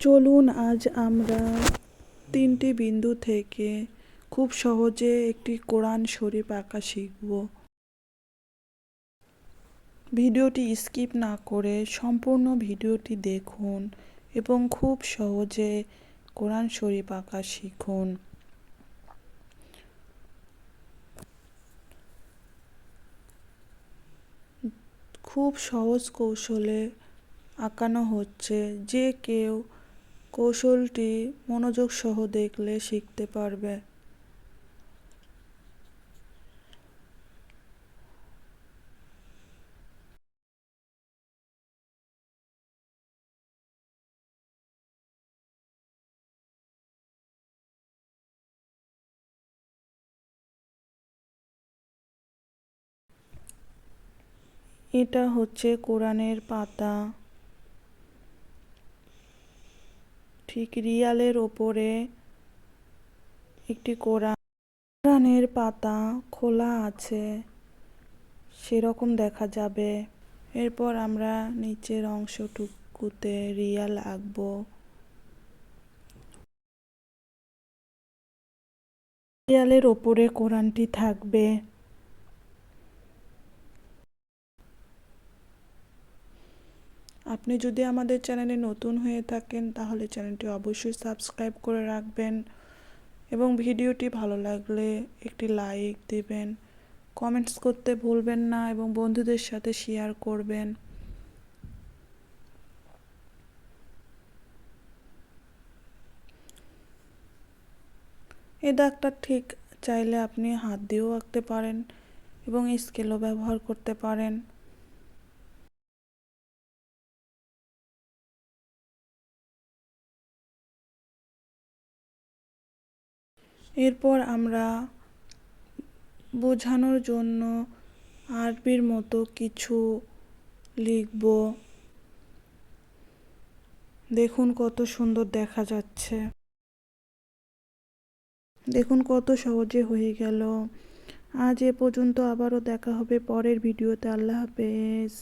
চলুন আজ আমরা 3টি বিন্দু থেকে খুব সহজে একটি কোরআন শরীফ আঁকা শিখব। ভিডিওটি স্কিপ না করে সম্পূর্ণ ভিডিওটি দেখুন এবং খুব সহজে কোরআন শরীফ আঁকা শিখুন। খুব সহজ কৌশলে আঁকানো হচ্ছে, যে কেউ কৌশলটি মনোযোগ সহ দেখলে শিখতে পারবে। এটা হচ্ছে কোরআনের পাতা, ঠিক রিয়ালের ওপরে একটি কোরআনের পাতা খোলা আছে সেরকম দেখা যাবে। এরপর আমরা নিচের অংশটুকুতে রিয়াল আঁকবো। রিয়ালের ওপরে কোরআনটি থাকবে। আপনি যদি আমাদের চ্যানেলে নতুন হয়ে থাকেন তাহলে চ্যানেলটি অবশ্যই সাবস্ক্রাইব করে রাখবেন এবং ভিডিওটি ভালো লাগলে একটি লাইক দেবেন, কমেন্টস করতে ভুলবেন না এবং বন্ধুদের সাথে শেয়ার করবেন। এই দাগটা ঠিক চাইলে আপনি হাত দিয়েও আঁকতে পারেন এবং স্কেলও ব্যবহার করতে পারেন। এরপর আমরা বোঝানোর জন্য আরবির মতো কিছু লিখব। দেখুন কত সুন্দর দেখা যাচ্ছে, দেখুন কত সহজে হয়ে গেল। আজ এ পর্যন্ত, আবারও দেখা হবে পরের ভিডিওতে। আল্লাহ হাফেজ।